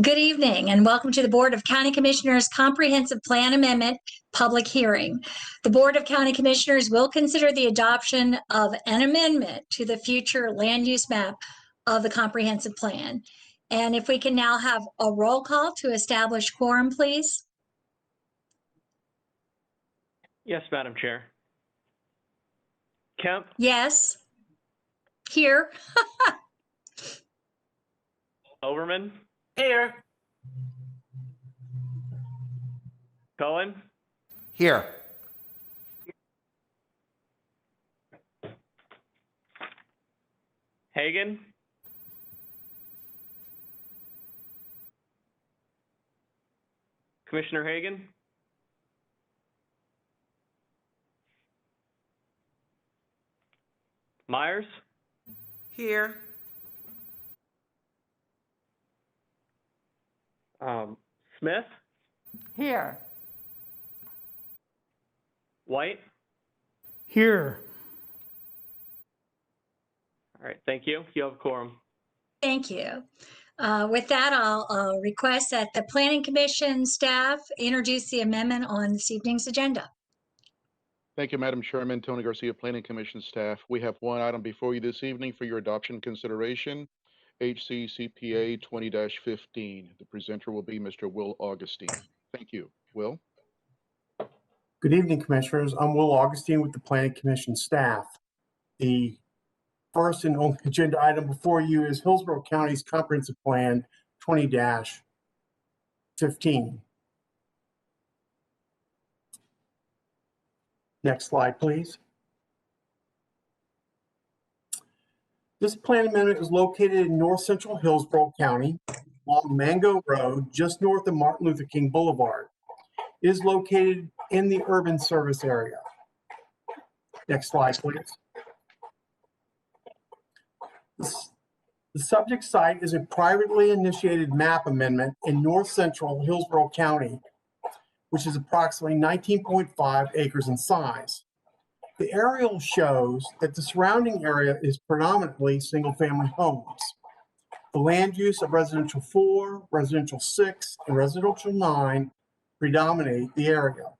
Good evening and welcome to the Board of County Commissioners Comprehensive Plan Amendment Public Hearing. The Board of County Commissioners will consider the adoption of an amendment to the future land use map of the comprehensive plan. And if we can now have a roll call to establish quorum, please. Yes, Madam Chair. Kemp, Yes. Here. Overman, Here. Cohen, Here. Hagan, Commissioner Hagan, Myers, Here. Smith, Here. White. Here. All right, thank you. You have a quorum. Thank you. With that, I'll request that the Planning Commission staff introduce the amendment on this evening's agenda. Thank you, Madam Chairman. Tony Garcia, Planning Commission staff. We have one item before you this evening for your adoption consideration, HCCPA 20-15. The presenter will be Mr. Will Augustine. Thank you. Will? Good evening, Commissioners. I'm Will Augustine with the Planning Commission staff. The first and only agenda item before you is Hillsborough County's Comprehensive Plan 20-15. Next slide, please. This plan amendment is located in north central Hillsborough County along Mango Road, just north of Martin Luther King Boulevard. It is located in the urban service area. Next slide, please. The subject site is a privately initiated map amendment in north central Hillsborough County, which is approximately 19.5 acres in size. The aerial shows that the surrounding area is predominantly single-family homes. The land use of residential 4, residential 6, and residential 9 predominate the area.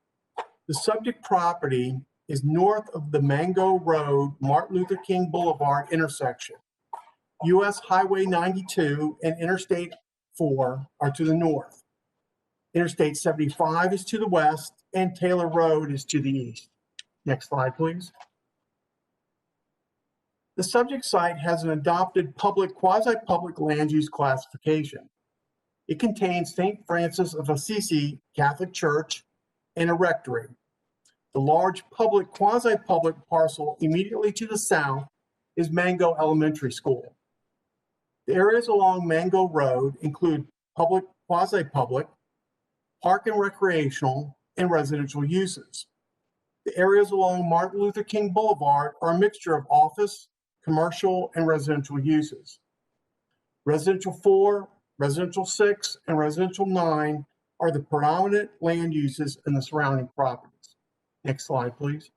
The subject property is north of the Mango Road, Martin Luther King Boulevard intersection. US Highway 92 and Interstate 4 are to the north. Interstate 75 is to the west, and Taylor Road is to the east. Next slide, please. The subject site has an adopted public, quasi-public land use classification. It contains St. Francis of Assisi Catholic Church and a rectory. The large public, quasi-public parcel immediately to the south is Mango Elementary School. The areas along Mango Road include public, quasi-public, park and recreational, and residential uses. The areas along Martin Luther King Boulevard are a mixture of office, commercial, and residential uses. Residential 4, residential 6, and residential 9 are the predominant land uses in the surrounding properties. Next slide, please.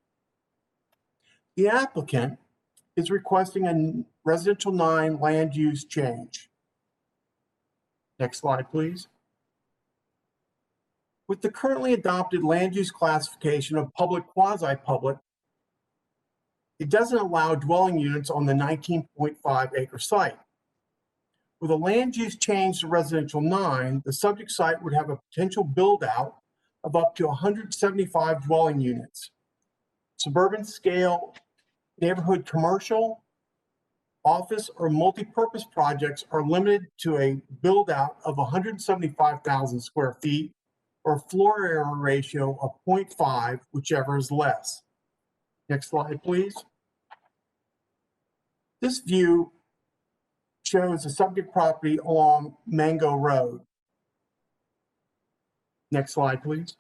The applicant is requesting a residential 9 land use change. Next slide, please. With the currently adopted land use classification of public quasi-public, it doesn't allow dwelling units on the 19.5 acre site. With a land use change to residential 9, the subject site would have a potential build out of up to 175 dwelling units. Suburban scale neighborhood commercial, office, or multi-purpose projects are limited to a build out of 175,000 square feet or floor area ratio of 0.5, whichever is less. Next slide, please. This view shows the subject property along Mango Road. Next slide, please.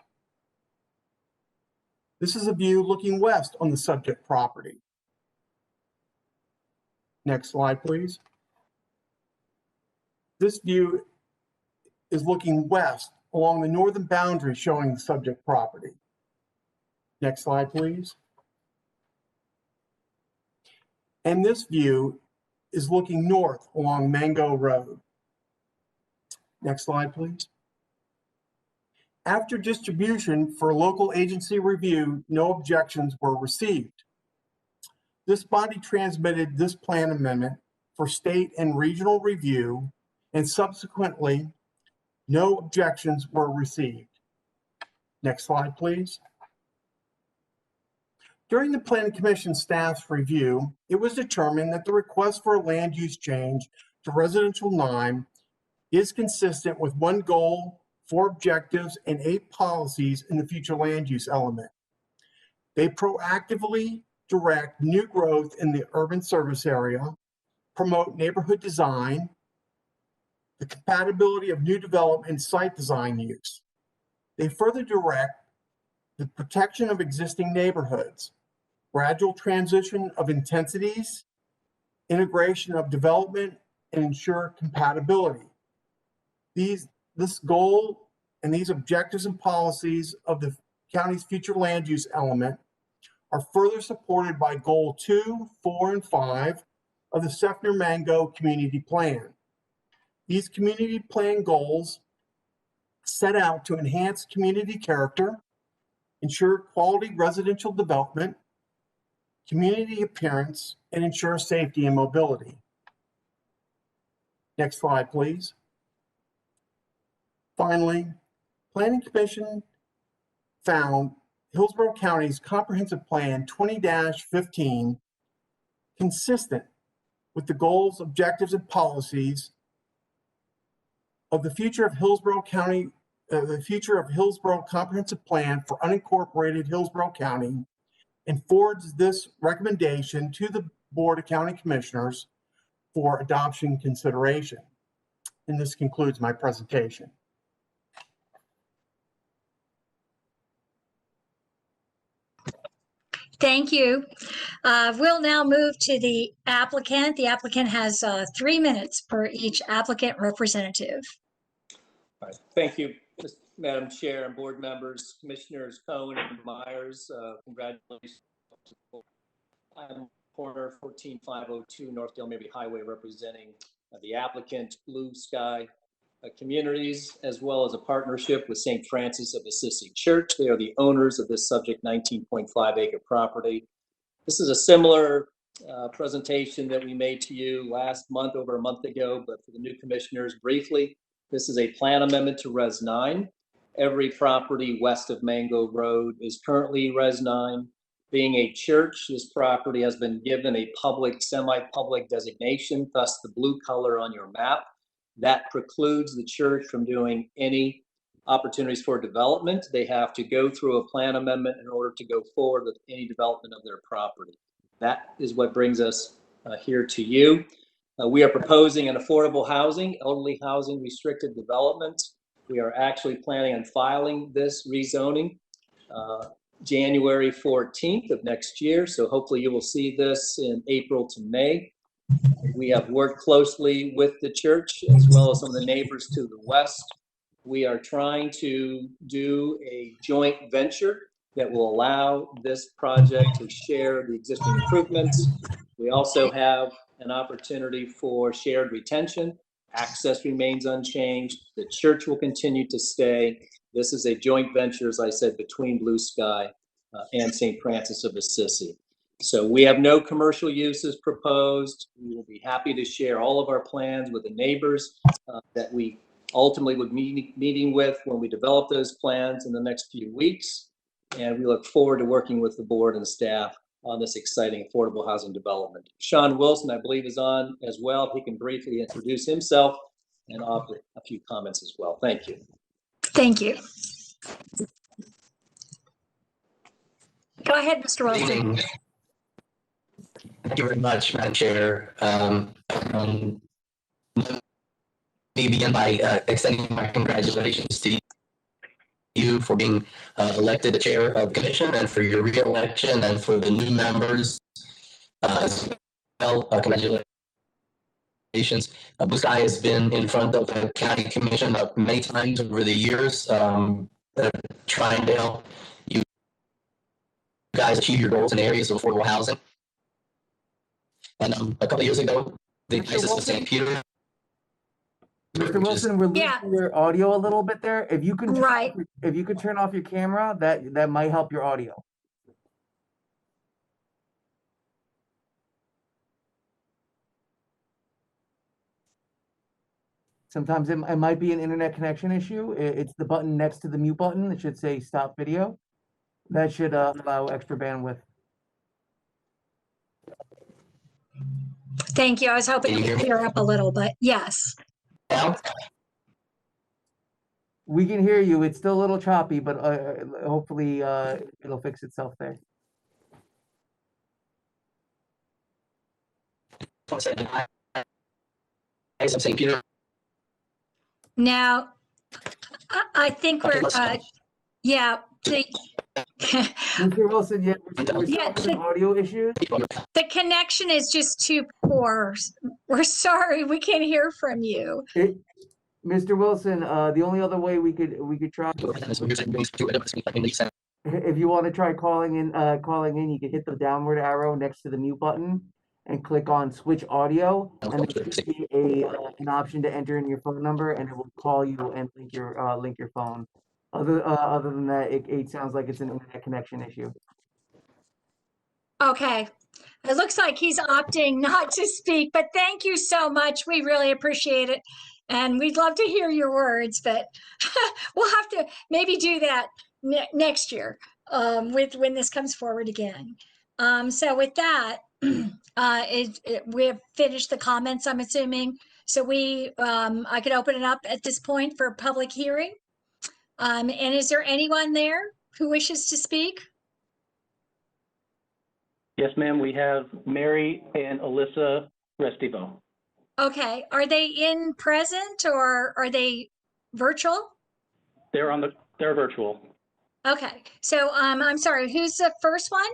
This is a view looking west on the subject property. Next slide, please. This view is looking west along the northern boundary showing the subject property. Next slide, please. And this view is looking north along Mango Road. Next slide, please. After distribution for local agency review, no objections were received. This body transmitted this plan amendment for state and regional review, and subsequently, no objections were received. Next slide, please. During the Planning Commission staff's review, it was determined that the request for a land use change to residential 9 is consistent with 1 goal, 4 objectives, and 8 policies in the future land use element. They proactively direct new growth in the urban service area, promote neighborhood design, the compatibility of new development and site design use. They further direct the protection of existing neighborhoods, gradual transition of intensities, integration of development, and ensure compatibility. This goal and these objectives and policies of the county's future land use element are further supported by Goal 2, 4, and 5 of the Seffner-Mango Community Plan. These community plan goals set out to enhance community character, ensure quality residential development, community appearance, and ensure safety and mobility. Next slide, please. Finally, Planning Commission found Hillsborough County's Comprehensive Plan 20-15 consistent with the goals, objectives, and policies of the future of Hillsborough County, the future of Hillsborough Comprehensive Plan for unincorporated Hillsborough County, and forwards this recommendation to the Board of County Commissioners for adoption consideration. And this concludes my presentation. Thank you. We'll now move to the applicant. The applicant has 3 minutes per each applicant representative. All right. Thank you, Madam Chair and board members, Commissioners Cohen and Myers. Congratulations. I'm corner 14502 North Dale Mabry Highway, representing the applicant Blue Sky Communities, as well as a partnership with St. Francis of Assisi Church. They are the owners of this subject 19.5 acre property. This is a similar presentation that we made to you last month, over a month ago, but for the new commissioners, briefly, this is a plan amendment to Res 9. Every property west of Mango Road is currently Res 9. Being a church, this property has been given a public, semi-public designation, thus the blue color on your map. That precludes the church from doing any opportunities for development. They have to go through a plan amendment in order to go forward with any development of their property. That is what brings us here to you. We are proposing an affordable housing, elderly housing restricted development. We are actually planning on filing this rezoning January 14th of next year. So hopefully you will see this in April to May. We have worked closely with the church as well as some of the neighbors to the west. We are trying to do a joint venture that will allow this project to share the existing improvements. We also have an opportunity for shared retention. Access remains unchanged. The church will continue to stay. This is a joint venture, as I said, between Blue Sky and St. Francis of Assisi. So we have no commercial uses proposed. We will be happy to share all of our plans with the neighbors that we ultimately would be meeting with when we develop those plans in the next few weeks. And we look forward to working with the board and staff on this exciting affordable housing development. Sean Wilson, I believe, is on as well. If he can briefly introduce himself and offer a few comments as well. Thank you. Thank you. Go ahead, Mr. Good Wilson. evening. Thank you very much, Madam Chair. Let me begin by extending my congratulations to you for being elected the chair of the commission and for your re-election, and for the new members as well. Congratulations. Blue Sky has been in front of the county commission many times over the years, trying to help you guys achieve your goals in areas of affordable housing. And a couple of years ago, the Diocese of St. Peter Mr. which is- Wilson, we're Yeah. losing your audio a little bit there. If you can, Right. if you could turn off your camera, that might help your audio. Sometimes it might be an internet connection issue. It's the button next to the mute button. It should say stop video. That should allow extra bandwidth. Thank you. I was hoping Can you to hear me? clear up a little, but yes. Now? We can hear you. It's still a little choppy, but hopefully it'll fix itself there. I'm St. Peter. Now, I think we're, yeah, Mr. Wilson, yeah, we're still Yeah, having audio issues. the connection is just too poor. We're sorry, we can't hear from you. Mr. Wilson, the only other way we could try, if you want to try calling in, you can hit the downward arrow next to the mute button and click on switch audio, and there should be an option to enter in your phone number, and it will call you and link your phone. Other than that, it sounds like it's an internet connection issue. Okay. It looks like he's opting not to speak, but thank you so much. We really appreciate it. And we'd love to hear your words, but we'll have to maybe do that next year when this comes forward again. So with that, we have finished the comments, I'm assuming. So I could open it up at this point for public hearing. And is there anyone there who wishes to speak? Yes, ma'am. We have Mary and Alyssa Restivo. Okay. Are they in present or are they virtual? They're virtual. Okay. So I'm sorry, who's the first one?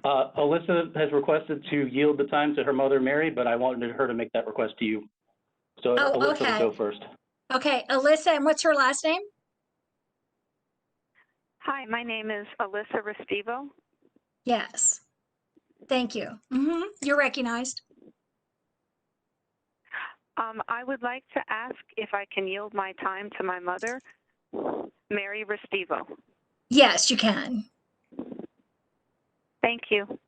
Alyssa has requested to yield the time to her mother, Mary, but I wanted her to make that request to you. So Alyssa okay. will go first. Okay. Alyssa, and what's her last name? Hi, my name is Alyssa Restivo. Yes. Thank you. You're recognized. I would like to ask if I can yield my time to my mother, Mary Restivo. Yes, you can. Thank you.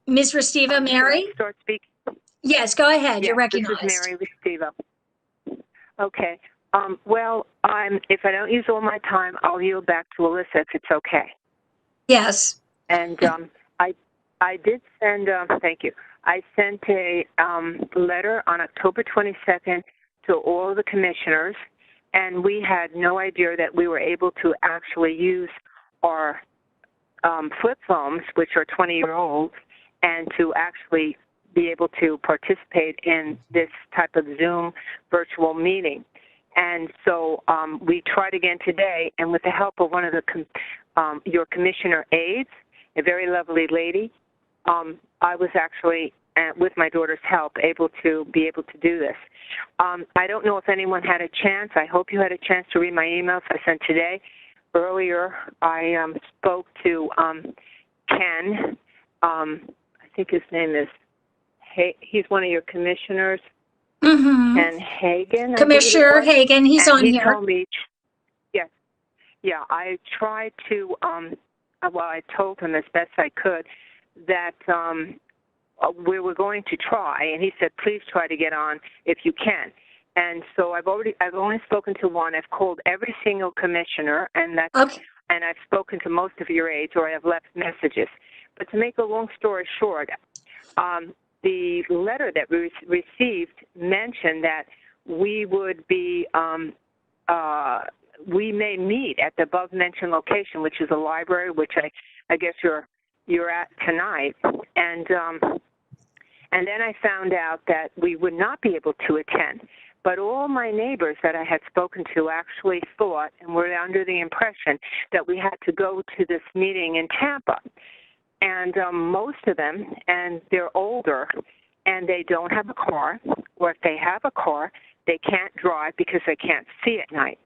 Ms. Restiva, Mary? Start speaking. Yes, go ahead. Yes, You're recognized. This is Mary Restivo. Okay. Well, if I don't use all my time, I'll yield back to Alyssa if it's okay. Yes. And I did send, thank you. I sent a letter on October 22nd to all the commissioners, and we had no idea that we were able to actually use our flip phones, which are 20-year-old, and to actually be able to participate in this type of Zoom virtual meeting. And so we tried again today, and with the help of one of your commissioner aides, a very lovely lady, I was actually, with my daughter's help, able to do this. I don't know if anyone had a chance. I hope you had a chance to read my emails I sent today. Earlier, I spoke to Ken. I think his name is, he's one of your commissioners. Ken Hagan. Commissioner Hagan, he's on here. Told me, yes. Yeah, I tried to, I told him as best I could that we were going to try, and he said, please try to get on if you can. And so I've only spoken to one. I've called every single commissioner, and and I've spoken to most of your aides, or I have left messages. But to make a long story short, the letter that we received mentioned that we would be, we may meet at the above-mentioned location, which is a library, which I guess you're at tonight. And then I found out that we would not be able to attend. But all my neighbors that I had spoken to actually thought and were under the impression that we had to go to this meeting in Tampa. And most of them, and they're older, and they don't have a car, or if they have a car, they can't drive because they can't see at night.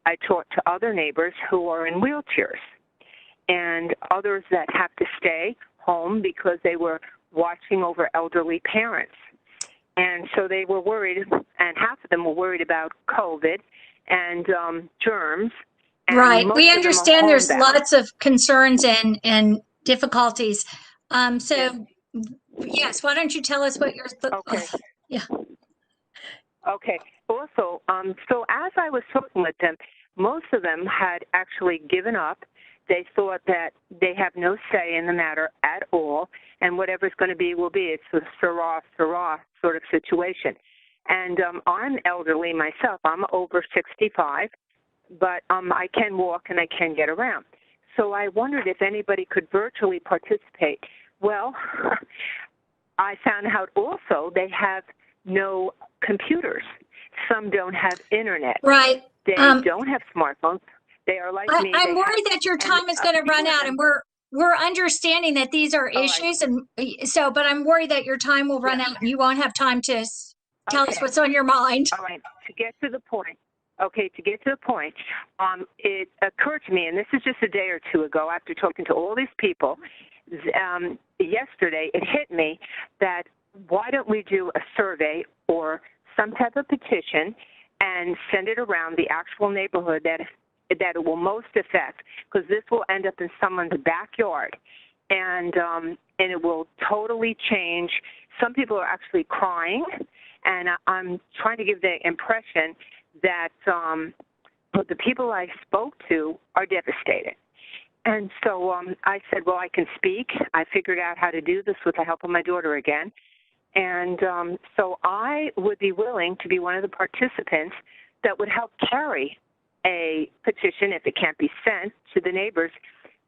I talked to other neighbors who are in wheelchairs. and others that have to stay home because they were watching over elderly parents. And so they were worried, and half of them were worried about COVID and germs. And Right. most We of them are understand there's homebound. lots of concerns and difficulties. So yes, why don't you tell us what your Okay. yeah. Okay. Also, so as I was talking with them, most of them had actually given up. They thought that they have no say in the matter at all, and whatever's going to be will be. It's a sirrah sort of situation. And I'm elderly myself. I'm over 65, but I can walk and I can get around. So I wondered if anybody could virtually participate. Well, I found out also they have no computers. Some don't have internet. Right. They don't have smartphones. They are like me. I'm worried that your time is going to run out, and we're understanding that these are issues, and so, but I'm worried that your time will run out and you won't have time to tell us what's on your mind. All right. To get to the point, it occurred to me, and this is just a day or two ago after talking to all these people, yesterday it hit me that why don't we do a survey or some type of petition and send it around the actual neighborhood that it will most affect, because this will end up in someone's backyard, and it will totally change. Some people are actually crying, and I'm trying to give the impression that the people I spoke to are devastated. And so I said, well, I can speak. I figured out how to do this with the help of my daughter again. And so I would be willing to be one of the participants that would help carry a petition, if it can't be sent to the neighbors,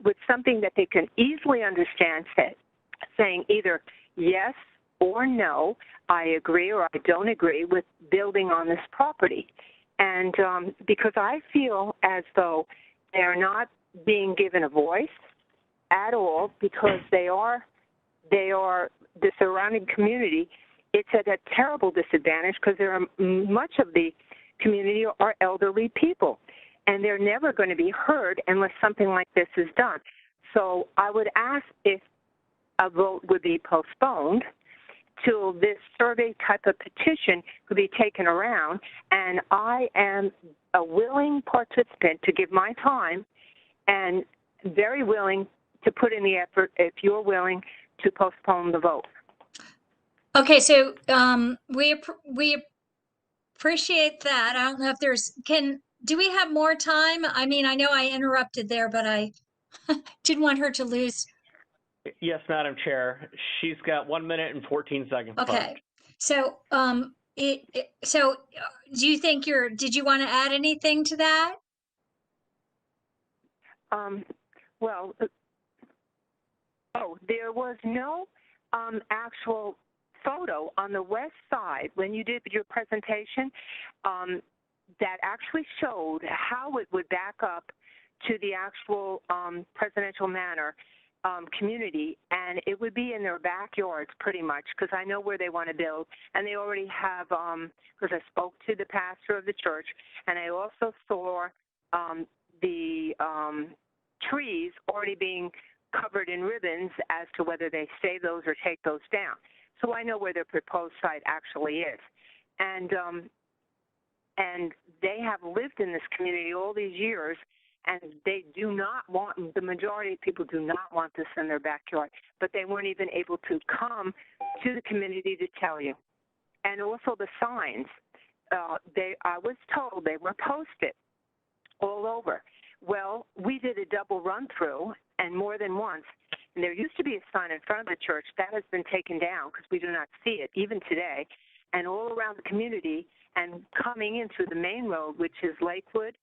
with something that they can easily understand, saying either yes or no, I agree or I don't agree with building on this property. And because I feel as though they're not being given a voice at all, because they are the surrounding community, it's at a terrible disadvantage, because there are much of the community are elderly people, and they're never going to be heard unless something like this is done. So I would ask if a vote would be postponed till this survey type of petition could be taken around, and I am a willing participant to give my time and very willing to put in the effort if you're willing to postpone the vote. Okay, so we appreciate that. I don't know if do we have more time? I mean, I know I interrupted there, but I didn't want her to lose. Yes, Madam Chair. She's got 1 minute and 14 seconds Okay. left. So, so do you think did you want to add anything to that? Well, there was no actual photo on the west side when you did your presentation that actually showed how it would back up to the actual presidential manor community, and it would be in their backyards pretty much, because I know where they want to build, and they already have, because I spoke to the pastor of the church, and I also saw the trees already being covered in ribbons as to whether they save those or take those down. So I know where their proposed site actually is. And they have lived in this community all these years, and they do not want, the majority of people do not want this in their backyard, but they weren't even able to come to the community to tell you. And also the signs, I was told they were posted all over. Well, we did a double run through, and more than once, and there used to be a sign in front of the church that has been taken down because we do not see it even today, and all around the community and coming in through the main road, which is Lakewood,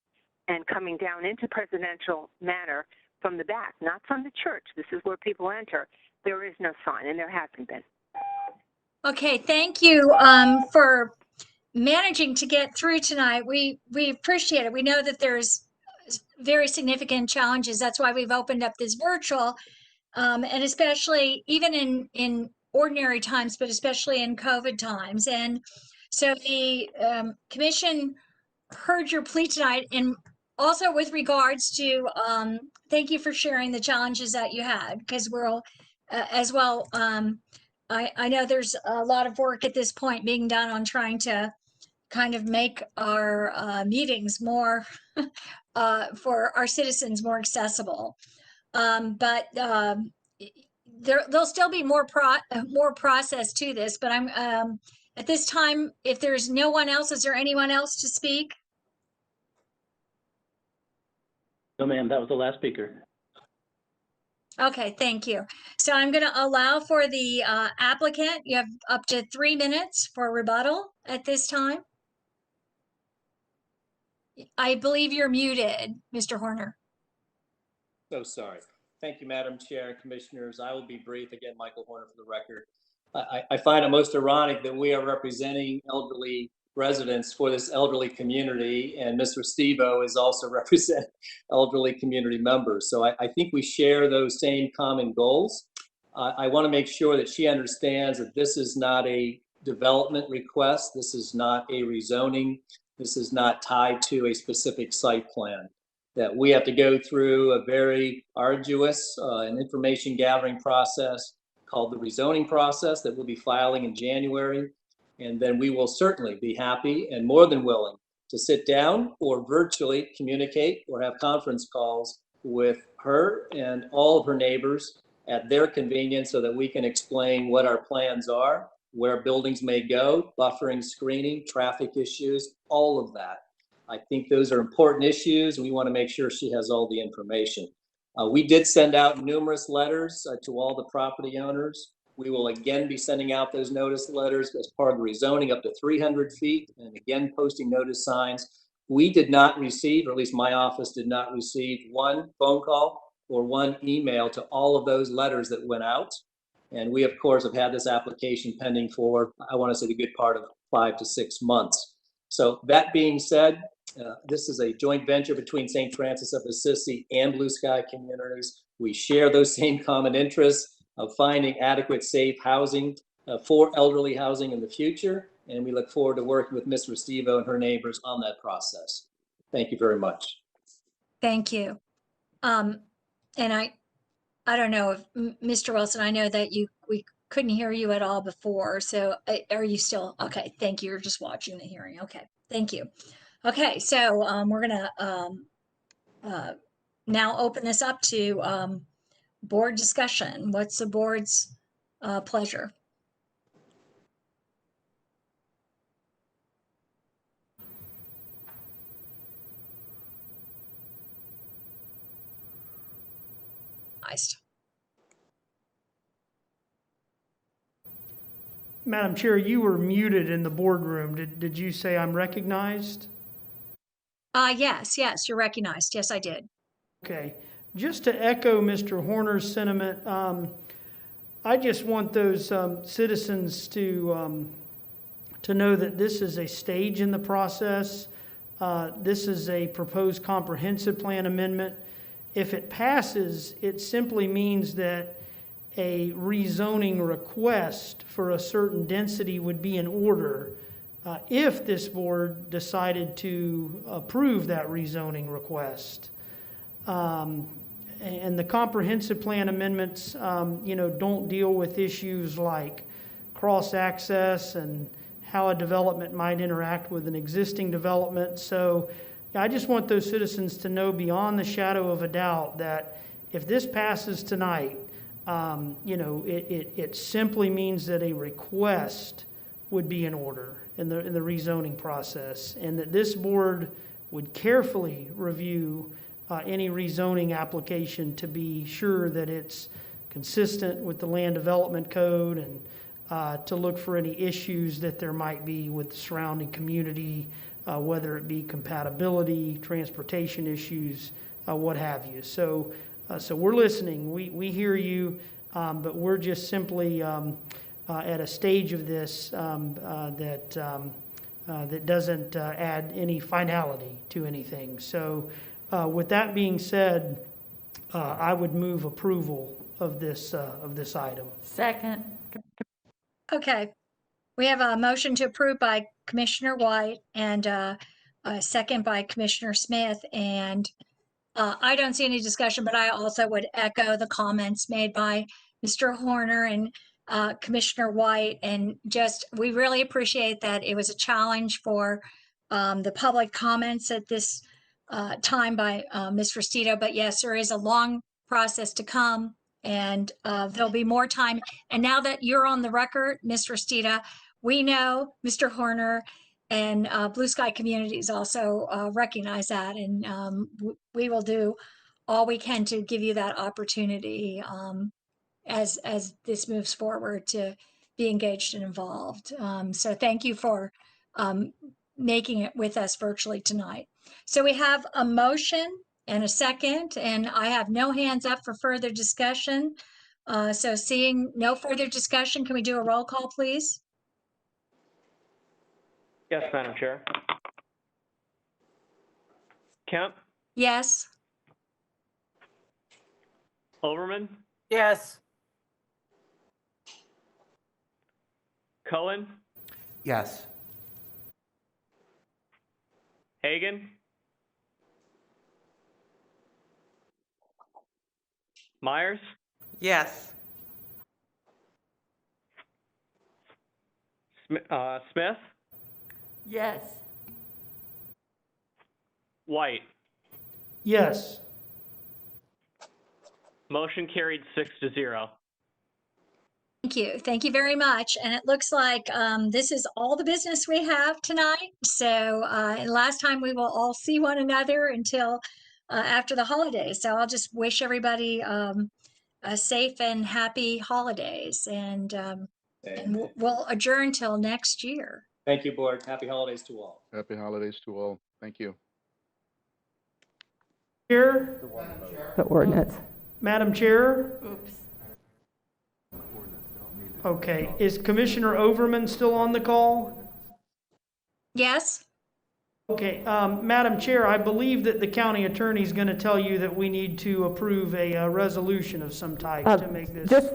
and coming down into Presidential Manor from the back, not from the church. This is where people enter. There is no sign, and there hasn't been. Okay, thank you for managing to get through tonight. We appreciate it. We know that there's very significant challenges. That's why we've opened up this virtual, and especially even in ordinary times, but especially in COVID times. And so the commission heard your plea tonight, and also with regards to, thank you for sharing the challenges that you had, because we're all, as well, I know there's a lot of work at this point being done on trying to kind of make our meetings more, for our citizens more accessible. But there'll still be more process to this, but I'm, at this time, if there's no one else, is there anyone else to speak? No, ma'am, that was the last speaker. Okay, thank you. So I'm going to allow for the applicant. You have up to 3 minutes for rebuttal at this time. I believe you're muted, Mr. Horner. So sorry. Thank you, Madam Chair and Commissioners. I will be brief. Again, Michael Horner for the record. I find it most ironic that we are representing elderly residents for this elderly community, and Mr. Stevo is also representing elderly community members. So I think we share those same common goals. I want to make sure that she understands that this is not a development request. This is not a rezoning. This is not tied to a specific site plan. That we have to go through a very arduous and information gathering process called the rezoning process that we'll be filing in January. And then we will certainly be happy and more than willing to sit down or virtually communicate or have conference calls with her and all of her neighbors at their convenience so that we can explain what our plans are, where buildings may go, buffering, screening, traffic issues, all of that. I think those are important issues, and we want to make sure she has all the information. We did send out numerous letters to all the property owners. We will again be sending out those notice letters as part of the rezoning up to 300 feet, and again posting notice signs. We did not receive, or at least my office did not receive, one phone call or one email to all of those letters that went out. And we, of course, have had this application pending for, I want to say, the good part of 5 to 6 months. So that being said, this is a joint venture between St. Francis of Assisi and Blue Sky Communities. We share those same common interests of finding adequate, safe housing for elderly housing in the future. And we look forward to working with Ms. Restivo and her neighbors on that process. Thank you very much. Thank you. And I don't know if Mr. Wilson, I know that we couldn't hear you at all before. So are you still, okay, thank you. You're just watching the hearing. Okay, thank you. Okay, so we're gonna now open this up to board discussion. What's the board's pleasure? Madam Chair, you were muted in the boardroom. Did you say I'm recognized? Yes, you're recognized. Yes, I did. Okay. Just to echo Mr. Horner's sentiment, I just want those citizens to know that this is a stage in the process. This is a proposed comprehensive plan amendment. If it passes, it simply means that a rezoning request for a certain density would be in order if this board decided to approve that rezoning request. And the comprehensive plan amendments, don't deal with issues like cross-access and how a development might interact with an existing development. So I just want those citizens to know beyond the shadow of a doubt that if this passes tonight, it simply means that a request would be in order in the rezoning process, and that this board would carefully review any rezoning application to be sure that it's consistent with the land development code, and to look for any issues that there might be with the surrounding community, whether it be compatibility, transportation issues, what have you. So we're listening. We hear you, but we're just simply at a stage of this that doesn't add any finality to anything. So with that being said, I would move approval of this item. Second. Okay. We have a motion to approve by Commissioner White and second by Commissioner Smith. And I don't see any discussion, but I also would echo the comments made by Mr. Horner and Commissioner White. And just, we really appreciate that it was a challenge for the public comments at this time by Ms. Restito. But yes, there is a long process to come, and there'll be more time. And now that you're on the record, Ms. Restita, we know Mr. Horner and Blue Sky Communities also recognize that, and we will do all we can to give you that opportunity as this moves forward to be engaged and involved. So thank you for making it with us virtually tonight. So we have a motion and a second, and I have no hands up for further discussion. So seeing no further discussion, can we do a roll call, please? Yes, Madam Chair. Kemp, Yes. Overman, Yes. Cohen, Yes. Hagan, Myers, Yes. Smith, Yes. White. Yes. Motion carried 6-0. Thank you. Thank you very much. And it looks like this is all the business we have tonight. So and last time we will all see one another until after the holidays. So I'll just wish everybody a safe and happy holidays. And we'll adjourn till next year. Thank you, Board. Happy holidays to all. Happy holidays to all. Thank you. Here, The ordinance. Madam Chair. Oops. Okay, is Commissioner Overman still on the call? Yes? Okay, Madam Chair, I believe that the county attorney is going to tell you that we need to approve a resolution of some type to make this. Just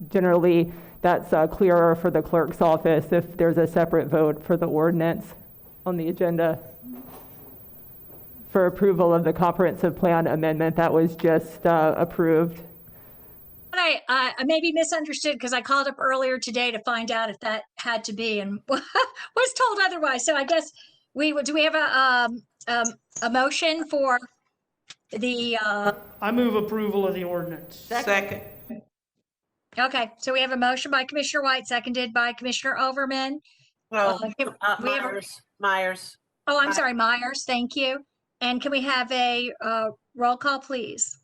generally, that's clearer for the clerk's office if there's a separate vote for the ordinance on the agenda for approval of the comprehensive plan amendment that was just approved. But I maybe misunderstood because I called up earlier today to find out if that had to be and was told otherwise. So I guess do we have a motion for the I move approval of the ordinance. Second. okay, so we have a motion by Commissioner White, seconded by Commissioner Overman. No, we have Myers. Oh, I'm sorry, Myers, thank you. And can we have a roll call, please?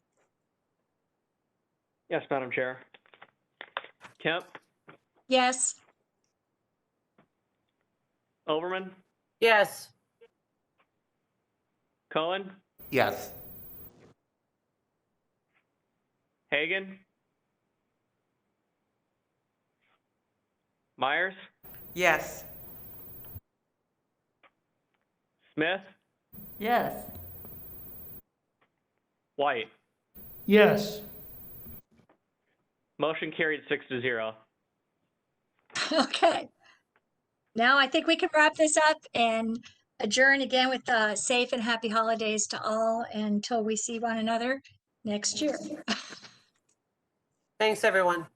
Yes, Madam Chair. Kemp, Yes. Overman, Yes. Cohen, Yes. Hagan, Myers, Yes. Smith, Yes. White. Yes. Motion carried 6-0. Okay. Now I think we can wrap this up and adjourn again with safe and happy holidays to all until we see one another next year. Thanks, everyone.